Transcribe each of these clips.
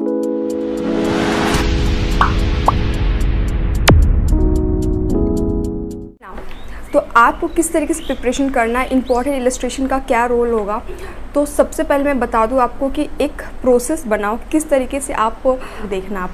तो आपको किस तरीके से प्रिपरेशन करना है, इंपॉर्टेंट इलस्ट्रेशन का क्या रोल होगा। तो सबसे पहले मैं बता दूं आपको कि एक प्रोसेस बनाओ किस तरीके से आप देखना। आप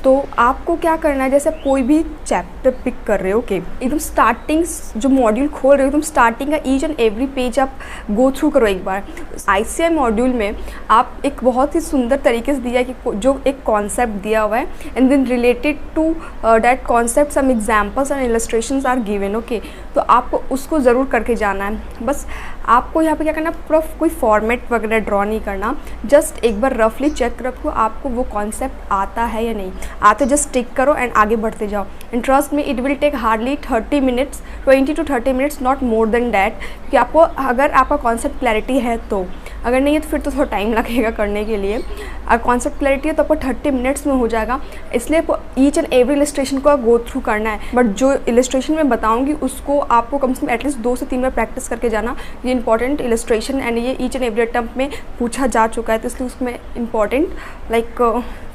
तो आपको क्या करना है, जैसे आप कोई भी चैप्टर पिक कर रहे हो, ओके, एकदम स्टार्टिंग जो मॉड्यूल खोल रहे हो एकदम स्टार्टिंग का ईच एंड एवरी पेज आप गो थ्रू करो एक बार। ICI मॉड्यूल में आप एक बहुत ही सुंदर तरीके से दिया है कि जो एक कॉन्सेप्ट दिया हुआ है and then related to that concept some examples and illustrations are given, okay. तो आपको उसको ज़रूर करके जाना है। बस आपको यहाँ पे क्या करना, पूरा कोई फॉर्मेट वगैरह ड्रॉ नहीं करना, जस्ट एक बार रफली चेक रखो आपको वो कॉन्सेप्ट आता है या नहीं आते, जस्ट टिक करो एंड आगे बढ़ते जाओ। And trust me it will take hardly 30 minutes, 20 to 30 minutes, not more than that. कि आपको अगर आपका कॉन्सेप्ट क्लैरिटी है तो, अगर नहीं है तो फिर तो थोड़ा टाइम लगेगा करने के लिए। अगर कॉन्सेप्ट क्लैरिटी है तो आपको 30 मिनट्स में हो जाएगा। इसलिए ईच एंड एवरी इलस्ट्रेशन को गो थ्रू करना है। बट जो इलस्ट्रेशन मैं बताऊंगी उसको आपको कम से कम एटलीस्ट 2 से 3 बार प्रैक्टिस करके जाना। ये इंपॉर्टेंट इलस्ट्रेशन एंड ये ईच एंड एवरी अटेम्प्ट में पूछा जा चुका है, तो इसलिए उसमें इंपॉर्टेंट लाइक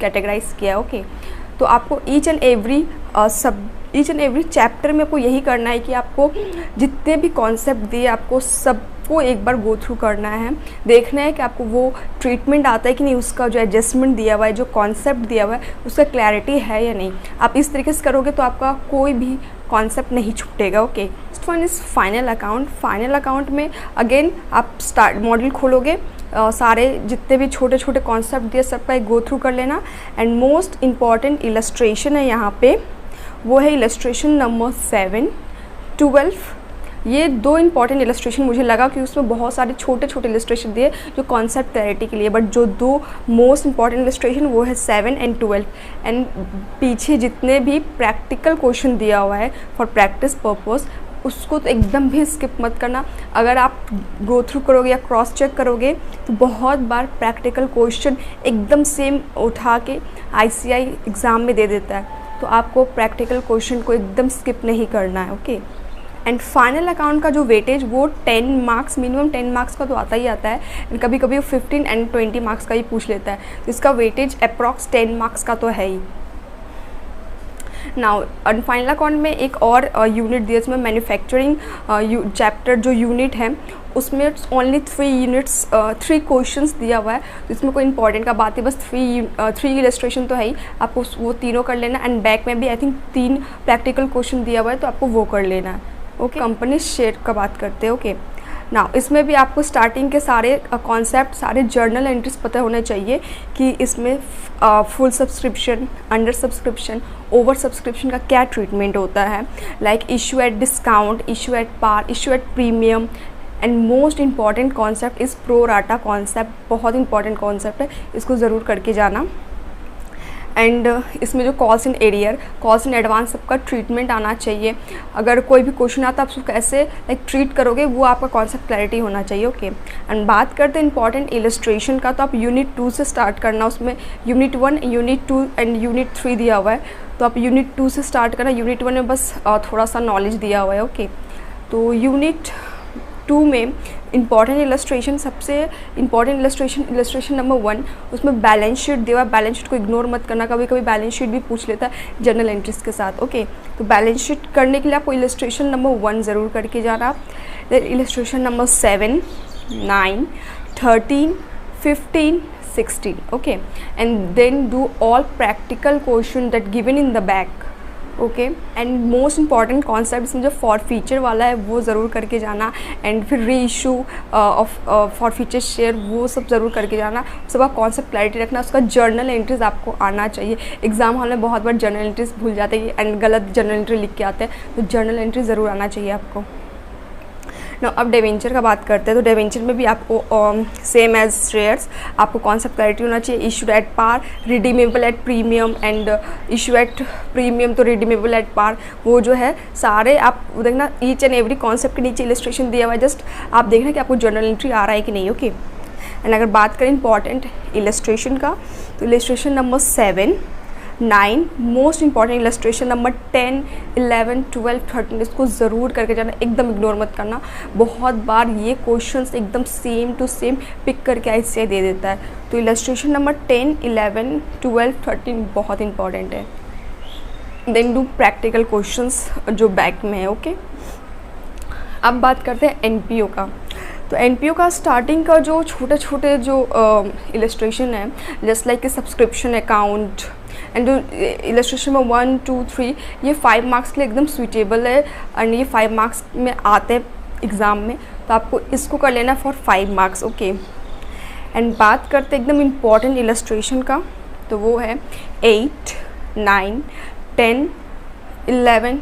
कैटेगराइज किया है, ओके। तो आपको ईच एंड एवरी चैप्टर में आपको यही करना है कि आपको जितने भी कॉन्सेप्ट दिए आपको सबको एक बार गो थ्रू करना है। देखना है कि आपको वो ट्रीटमेंट आता है कि नहीं, उसका जो एडजस्टमेंट दिया हुआ है, जो कॉन्सेप्ट दिया हुआ है उसका क्लैरिटी है या नहीं। आप इस तरीके से करोगे तो आपका कोई भी कॉन्सेप्ट नहीं छूटेगा, okay. Next one is final account. Final account में अगेन आप स्टार्ट मॉड्यूल खोलोगे, सारे जितने भी छोटे छोटे कॉन्सेप्ट दिए सबका एक गो थ्रू कर लेना। एंड मोस्ट इम्पॉर्टेंट इलस्ट्रेशन है यहाँ पे, वो है इलस्ट्रेशन नंबर 7, 12। ये 2 इंपॉर्टेंट इलस्ट्रेशन मुझे लगा कि उसमें बहुत सारे छोटे छोटे इलस्ट्रेशन दिए जो कॉन्सेप्ट क्लैरिटी के लिए, बट जो 2 मोस्ट इंपॉर्टेंट इलस्ट्रेशन वो है 7 and 12। एंड पीछे जितने भी प्रैक्टिकल क्वेश्चन दिया हुआ है फॉर प्रैक्टिस पर्पस उसको तो एकदम भी स्किप मत करना। अगर आप गो थ्रू करोगे या क्रॉस चेक करोगे तो बहुत बार प्रैक्टिकल क्वेश्चन एकदम सेम उठा के ICI एग्ज़ाम में दे देता है, तो आपको प्रैक्टिकल क्वेश्चन को एकदम स्किप नहीं करना है, ओके। एंड फाइनल अकाउंट का जो वेटेज वो 10 मार्क्स, मिनिमम 10 मार्क्स का तो आता ही आता है, एंड कभी कभी वो 15 and 20 मार्क्स का ही पूछ लेता है, तो इसका वेटेज अप्रॉक्स 10 मार्क्स का तो है ही। नाउ फाइनल अकाउंट में एक और यूनिट दिया जिसमें मैन्युफैक्चरिंग चैप्टर जो यूनिट है उसमें ओनली 3 यूनिट्स 3 क्वेश्चंस दिया हुआ है, तो इसमें कोई इंपॉर्टेंट का बात है, बस 3 इलस्ट्रेशन तो है ही, आपको वो तीनों कर लेना। एंड बैक में भी आई थिंक 3 प्रैक्टिकल क्वेश्चन दिया हुआ है, तो आपको वो कर लेना है, ओके। कंपनी शेयर का बात करते हैं, ओके। ना इसमें भी आपको स्टार्टिंग के सारे कॉन्सेप्ट, सारे जर्नल एंट्रीज पता होने चाहिए कि इसमें full subscription, under subscription, over subscription का क्या ट्रीटमेंट होता है, like issue at discount, issue at par, issue at premium. And most important concept is pro rata concept, बहुत इंपॉर्टेंट कॉन्सेप्ट है, इसको ज़रूर करके जाना। एंड इसमें जो calls in arrear, calls in advance सबका ट्रीटमेंट आना चाहिए। अगर कोई भी क्वेश्चन आता है आप उसको कैसे लाइक ट्रीट करोगे वो आपका कॉन्सेप्ट क्लैरिटी होना चाहिए, ओके। एंड बात करते हैं इंपॉर्टेंट इलस्ट्रेशन का, तो आप यूनिट 2 से स्टार्ट करना। उसमें यूनिट 1, यूनिट 2 एंड यूनिट 3 दिया हुआ है, तो आप यूनिट 2 से स्टार्ट करना। यूनिट 1 में बस थोड़ा सा नॉलेज दिया हुआ है, ओके। तो यूनिट 2 में इंपॉर्टेंट इलस्ट्रेशन, सबसे इंपॉर्टेंट इलस्ट्रेशन नंबर 1, उसमें बैलेंस शीट दिया हुआ है। बैलेंस शीट को इग्नोर मत करना, कभी कभी बैलेंस शीट भी पूछ लेता है जर्नल एंट्रीज के साथ, ओके। तो बैलेंस शीट करने के लिए आपको इलस्ट्रेशन नंबर 1 ज़रूर करके जाना। Then illustration number 7, 9, 13, 15, 16, okay, and then do all practical question that given in the back, okay. And most important concept इसमें जो फॉर फीचर वाला है वो ज़रूर करके जाना। एंड फिर री issue of for feature share वो सब ज़रूर करके जाना। सबका कॉन्सेप्ट क्लैरिटी रखना, उसका जर्नल एंट्रीज आपको आना चाहिए। एग्जाम हॉल में बहुत बार जर्नल एंट्रीज भूल जाते हैं एंड गलत जर्नल एंट्री लिख के आते हैं, तो जर्नल एंट्री ज़रूर आना चाहिए आपको। ना अब डिवेंचर का बात करते हैं, तो डिवेंचर में भी आपको सेम एज शेयर्स आपको कॉन्सेप्ट क्लैरिटी होना चाहिए। Issued at par, redeemable at premium, and issue at premium तो रिडीमेबल एट पार, वो जो है सारे आप देखना। ईच एंड एवरी कॉन्सेप्ट के नीचे इलस्ट्रेशन दिया हुआ है, जस्ट आप देखना कि आपको जर्नल एंट्री आ रहा है कि नहीं, ओके। एंड अगर बात करें इंपॉर्टेंट इलस्ट्रेशन का, तो illustration number 7, 9 most important illustration, number 10, 11, 12, 13 इसको ज़रूर करके जाना, एकदम इग्नोर मत करना। बहुत बार ये क्वेश्चंस एकदम सेम टू सेम पिक करके ICAI दे देता है। तो इलस्ट्रेशन नंबर 10, 11, 12, 13 बहुत इंपॉर्टेंट है। देन डू प्रैक्टिकल क्वेश्चंस जो बैक में है। ओके, अब बात करते हैं NPO का। तो NPO का स्टार्टिंग का जो छोटे छोटे जो इलस्ट्रेशन है, just like subscription account and illustration में 1, 2, 3 ये 5 मार्क्स के लिए एकदम सूटेबल है एंड ये 5 मार्क्स में आते हैं एग्ज़ाम में, तो आपको इसको कर लेना फॉर 5 मार्क्स। ओके, एंड बात करते एकदम इम्पॉर्टेंट इलस्ट्रेशन का, तो वो है 8, 9, 10, 11,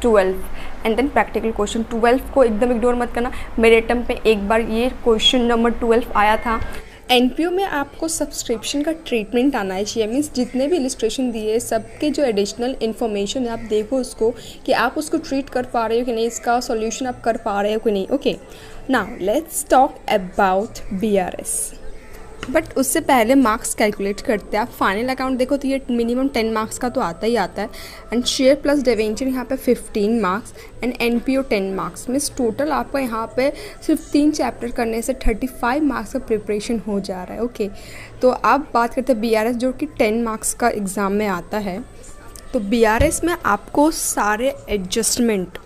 12 एंड देन प्रैक्टिकल क्वेश्चन। 12 को एकदम इग्नोर मत करना, मेरे अटेम्प्ट पे एक बार ये क्वेश्चन नंबर 12 आया था। NPO में आपको सब्सक्रिप्शन का ट्रीटमेंट आना चाहिए, मीन्स जितने भी इलस्ट्रेशन दिए सबके जो एडिशनल इन्फॉर्मेशन है आप देखो उसको कि आप उसको ट्रीट कर पा रहे हो कि नहीं, इसका सॉल्यूशन आप कर पा रहे हो कि नहीं। Okay, now let's talk about BRS। But उससे पहले मार्क्स कैलकुलेट करते हैं। आप फाइनल अकाउंट देखो तो ये मिनिमम 10 मार्क्स का तो आता ही आता है एंड शेयर प्लस डिवेंचर यहाँ पे 15 marks and NPO 10 marks, means total आपका यहाँ पे सिर्फ 3 चैप्टर करने से 35 मार्क्स का प्रिपरेशन हो जा रहा है। ओके, तो अब बात करते हैं BRS जो कि 10 मार्क्स का एग्ज़ाम में आता है। तो BRS में आपको सारे एडजस्टमेंट,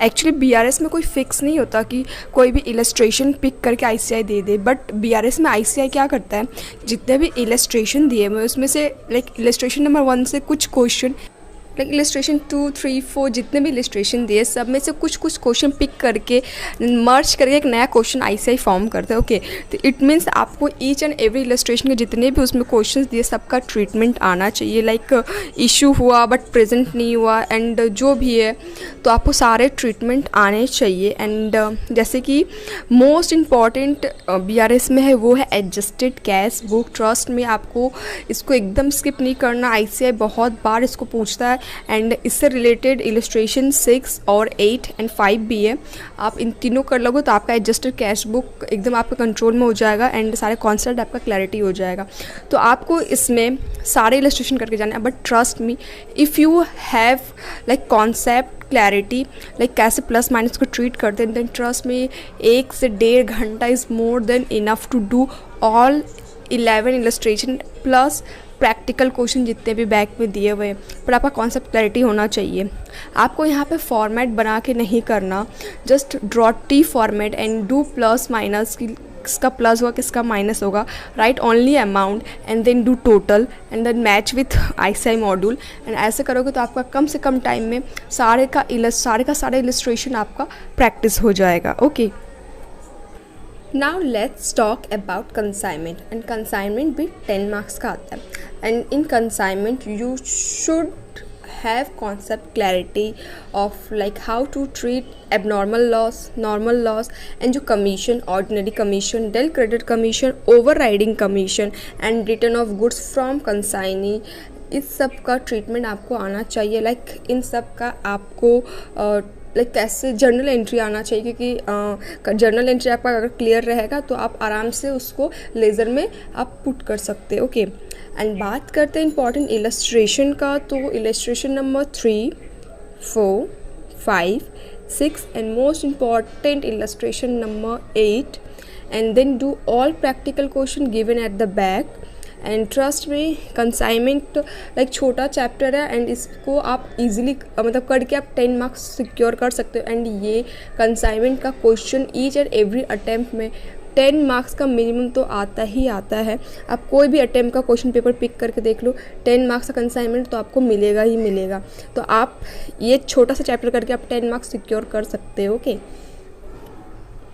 एक्चुअली BRS में कोई फिक्स नहीं होता कि कोई भी इलस्ट्रेशन पिक करके ICAI they they, but BRS में ICAI क्या करता है, जितने भी इलस्ट्रेशन दिए हुए उसमें से लाइक इलस्ट्रेशन नंबर 1 से कुछ क्वेश्चन, लाइक इलस्ट्रेशन 2, 3, 4 जितने भी इलस्ट्रेशन दिए सब में से कुछ कुछ क्वेश्चन पिक करके मर्ज करके एक नया क्वेश्चन ICAI फॉर्म करता है। ओके, तो इट मीन्स आपको ईच एंड एवरी इलस्ट्रेशन के जितने भी उसमें क्वेश्चंस दिए सबका ट्रीटमेंट आना चाहिए, लाइक इशू हुआ बट प्रेजेंट नहीं हुआ एंड जो भी है तो आपको सारे ट्रीटमेंट आने चाहिए। एंड जैसे कि मोस्ट इम्पॉर्टेंट BRS में है वो है एडजस्टेड कैश बुक। ट्रस्ट में आपको इसको एकदम स्किप नहीं करना, ICAI बहुत बार इसको पूछता है एंड इससे रिलेटेड इलस्ट्रेशन 6 और 8 एंड 5 भी है। आप इन तीनों कर लोगे तो आपका एडजस्टेड कैश बुक एकदम आपके कंट्रोल में हो जाएगा एंड सारे कॉन्सेप्ट आपका क्लैरिटी हो जाएगा। तो आपको इसमें सारे इलस्ट्रेशन करके जाना है, but trust me if you have like concept clarity, like कैसे प्लस माइनस को ट्रीट करते हैं, देन ट्रस्ट में 1 से 1.5 घंटा is more than enough to do all 11 illustration plus practical question जितने भी बैक में दिए हुए हैं। पर आपका कॉन्सेप्ट क्लैरिटी होना चाहिए। आपको यहाँ पे फॉर्मेट बना के नहीं करना, just draw T format and do plus minus, किसका प्लस होगा किसका माइनस होगा, write only amount and then do total and then match with ICAI module. And ऐसे करोगे तो आपका कम से कम टाइम में सारे का सारे इलस्ट्रेशन आपका प्रैक्टिस हो जाएगा। Okay, now let's talk about consignment and consignment भी 10 मार्क्स का आता है and in consignment you should have concept clarity of like how to treat abnormal loss, normal loss and जो commission, ordinary commission, del credit commission, overriding commission and return of goods from consignee, इस सब का treatment आपको आना चाहिए। Like in सब का आपको लाइक कैसे जर्नल एंट्री आना चाहिए, क्योंकि जर्नल एंट्री आपका अगर क्लियर रहेगा तो आप आराम से उसको लेज़र में आप पुट कर सकते हैं। ओके, एंड बात करते हैं इंपॉर्टेंट इलस्ट्रेशन का, तो illustration number 3, 4, 5, 6 and most important illustration number 8 and then do all practical question given at the back. And trust me consignment like छोटा चैप्टर है एंड इसको आप इजीली मतलब करके आप 10 मार्क्स सिक्योर कर सकते हो। एंड ये कंसाइनमेंट का question each and every attempt में 10 मार्क्स का मिनिमम तो आता ही आता है। आप कोई भी अटैम्प्ट का क्वेश्चन पेपर पिक करके देख लो, 10 मार्क्स का कंसाइनमेंट तो आपको मिलेगा ही मिलेगा। तो आप ये छोटा सा चैप्टर करके आप 10 मार्क्स सिक्योर कर सकते हो। Okay,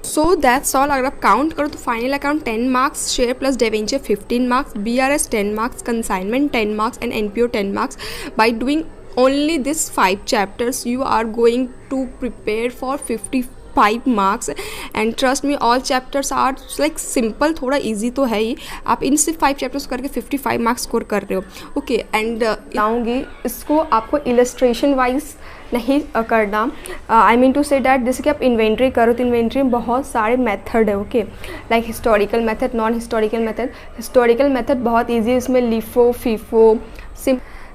so that's all. अगर आप काउंट करो तो final account 10 marks, share plus debenture 15 marks, BRS 10 marks, consignment 10 marks and NPO 10 marks. By doing only these 5 chapters you are going to prepare for 55 marks and trust me all chapters are like simple, थोड़ा easy तो है ही। आप इन सिर्फ 5 chapters करके 55 marks score कर रहे हो। Okay, and लाऊंगी इसको आपको इलस्ट्रेशन वाइज नहीं करना। I mean to say that जैसे कि आप इन्वेंट्री करो तो इन्वेंट्री में बहुत सारे मेथड है। Okay, like historical method, non historical method. Historical method बहुत ईजी है, इसमें LIFO, FIFO,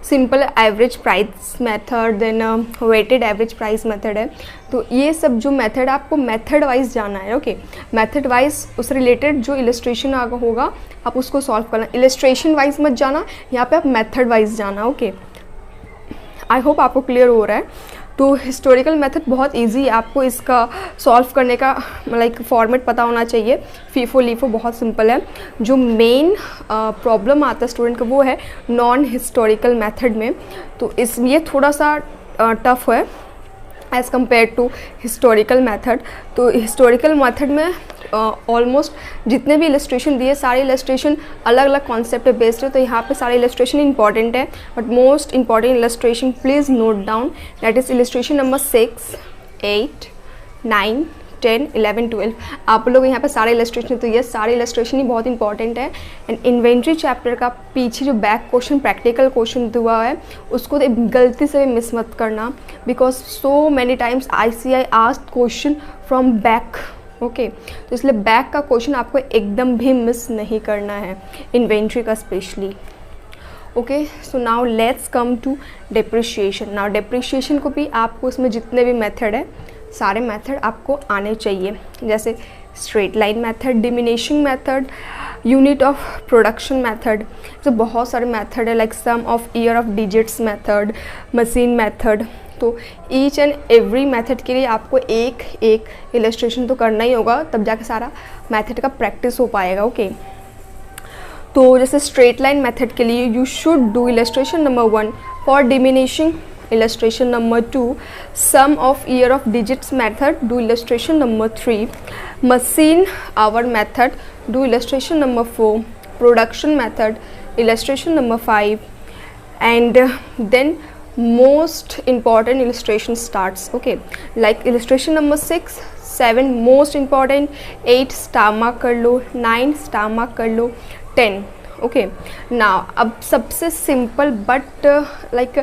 simple average price method, then weighted average price method है। तो ये सब जो मेथड आपको मेथड वाइज जाना है, ओके। मेथड वाइज उस रिलेटेड जो इलस्ट्रेशन होगा आप उसको सॉल्व करना, इलस्ट्रेशन वाइज मत जाना, यहाँ पे आप मेथड वाइज जाना, ओके। आई होप आपको क्लियर हो रहा है। तो हिस्टोरिकल मेथड बहुत इजी है, आपको इसका सॉल्व करने का लाइक फॉर्मेट पता होना चाहिए। फीफो लीफो बहुत सिंपल है। जो मेन प्रॉब्लम आता है स्टूडेंट का वो है नॉन हिस्टोरिकल मेथड में, तो इसमें ये थोड़ा सा टफ है as compare to historical method. तो हिस्टोरिकल मेथड में ऑलमोस्ट जितने भी इलस्ट्रेशन दिए सारे इलस्ट्रेशन अलग अलग कॉन्सेप्ट पे बेस्ड है, तो यहाँ पे सारे इलस्ट्रेशन इंपॉर्टेंट है। But most important illustration please note down, that is illustration number 6, 8, 9, 10, 11, 12। आप लोग यहाँ पे सारे इलस्ट्रेशन, तो ये सारे इलस्ट्रेशन ही बहुत इंपॉर्टेंट है। एंड इन्वेंट्री चैप्टर का पीछे जो बैक क्वेश्चन प्रैक्टिकल क्वेश्चन हुआ है उसको तो गलती से भी मिस मत करना, because so many times ICI asked question from back, okay. तो इसलिए बैक का क्वेश्चन आपको एकदम भी मिस नहीं करना है, इन्वेंट्री का specially, okay. So now let's come to depreciation. Now depreciation को भी आपको इसमें जितने भी मेथड है सारे मेथड आपको आने चाहिए, जैसे straight line method, diminishing method, unit of production method. तो बहुत सारे मेथड है, like sum of year of digits method, machine method. तो ईच एंड एवरी मेथड के लिए आपको एक एक इलस्ट्रेशन तो करना ही होगा, तब जाके सारा मेथड का प्रैक्टिस हो पाएगा, ओके। तो जैसे स्ट्रेट लाइन मेथड के लिए you should do illustration number 1 for diminishing, illustration number 2 sum of year of digits method, do illustration number 3 machine hour method, do illustration number 4 production method, illustration number 5 and then most important illustration starts, okay, like illustration number 6, 7 most important, 8 star mark कर लो, 9 star mark कर लो, 10, okay. Now अब सबसे simple but like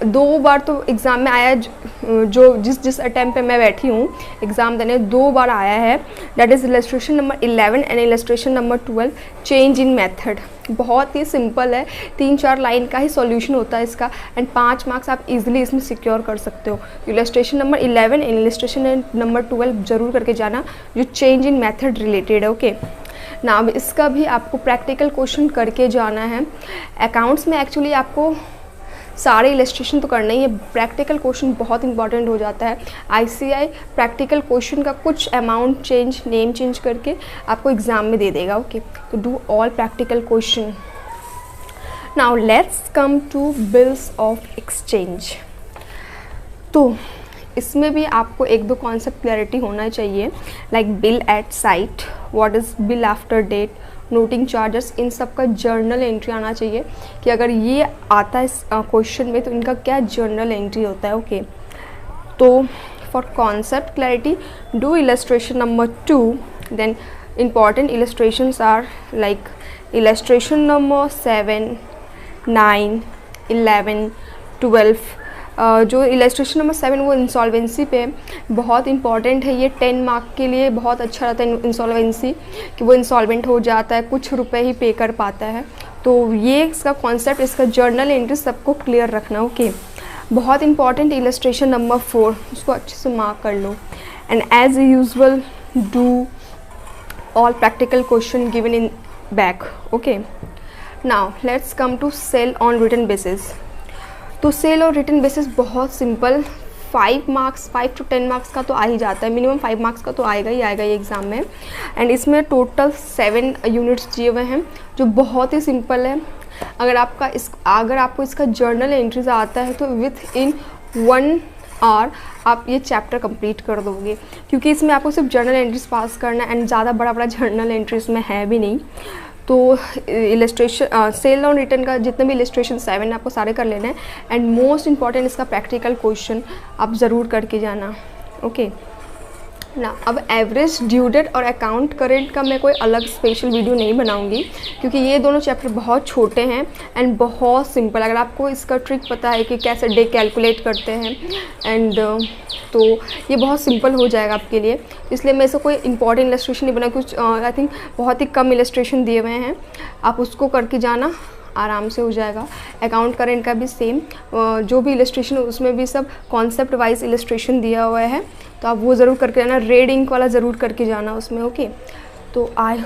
2 बार तो exam में आया, जो जिस attempt पे मैं बैठी हूँ एग्ज़ाम देने 2 बार आया है, that is illustration number 11 and illustration number 12 change in method. बहुत ही सिंपल है, 3-4 लाइन का ही सॉल्यूशन होता है इसका एंड 5 मार्क्स आप इजीली इसमें सिक्योर कर सकते हो। Illustration number 11 and illustration number 12 जरूर करके जाना, जो चेंज इन मेथड रिलेटेड है, ओके। ना अब इसका भी आपको प्रैक्टिकल क्वेश्चन करके जाना है। अकाउंट्स में एक्चुअली आपको सारे इलस्ट्रेशन तो करना ही है, प्रैक्टिकल क्वेश्चन बहुत इंपॉर्टेंट हो जाता है। ICI प्रैक्टिकल क्वेश्चन का कुछ अमाउंट चेंज, नेम चेंज करके आपको एग्ज़ाम में दे देगा, ओके। तो do all practical question. Now let's come to bills of exchange. तो इसमें भी आपको 1-2 कॉन्सेप्ट क्लैरिटी होना चाहिए, like bill at sight, what is bill after date, noting charges, इन सब का जर्नल एंट्री आना चाहिए कि अगर ये आता है क्वेश्चन में तो इनका क्या जर्नल एंट्री होता है, ओके। तो for concept clarity do illustration number 2, then important illustrations are like illustration number 7, 9, 11, 12। जो इलस्ट्रेशन नंबर 7 वो इंसॉल्वेंसी पे बहुत इंपॉर्टेंट है, ये 10 मार्क के लिए बहुत अच्छा रहता है इंसॉल्वेंसी, कि वो इंसॉल्वेंट हो जाता है, कुछ रुपए ही पे कर पाता है। तो ये इसका कॉन्सेप्ट, इसका जर्नल एंट्री सबको क्लियर रखना, ओके। बहुत इंपॉर्टेंट इलस्ट्रेशन नंबर 4, उसको अच्छे से मार्क कर लो। And as usual do all practical question given in back, okay। now let's come to sell on written basis। तो सेल और रिटन बेसिस बहुत सिंपल, 5 मार्क्स 5 to 10 मार्क्स का तो आ ही जाता है, मिनिमम 5 मार्क्स का तो आएगा ही आएगा ये एग्ज़ाम में। एंड इसमें टोटल 7 यूनिट्स दिए हुए हैं जो बहुत ही सिंपल है। अगर आपको इसका जर्नल एंट्रीज आता है तो विथ इन 1 आवर आप ये चैप्टर कंप्लीट कर दोगे, क्योंकि इसमें आपको सिर्फ जर्नल एंट्रीज पास करना है एंड ज़्यादा बड़ा जर्नल एंट्रीज में है भी नहीं। तो इलस्ट्रेशन सेल ऑन रिटर्न का जितने भी इलस्ट्रेशन 7 आपको सारे कर लेना है। एंड मोस्ट इंपॉर्टेंट इसका प्रैक्टिकल क्वेश्चन आप ज़रूर करके जाना, ओके ना। अब एवरेज, ड्यू डेट और अकाउंट करेंट का मैं कोई अलग स्पेशल वीडियो नहीं बनाऊंगी, क्योंकि ये दोनों चैप्टर बहुत छोटे हैं एंड बहुत सिंपल। अगर आपको इसका ट्रिक पता है कि कैसे डे कैलकुलेट करते हैं एंड तो ये बहुत सिंपल हो जाएगा आपके लिए। इसलिए मैं इसको कोई इंपॉर्टेंट इलस्ट्रेशन नहीं बना, कुछ आई थिंक बहुत ही कम इलस्ट्रेशन दिए हुए हैं, आप उसको करके जाना, आराम से हो जाएगा। अकाउंट करेंट का भी सेम, जो भी इलस्ट्रेशन उसमें भी सब कॉन्सेप्ट वाइज इलस्ट्रेशन दिया हुआ है, तो आप वो ज़रूर करके जाना। रेड इंक वाला ज़रूर करके जाना उसमें। ओके, तो आई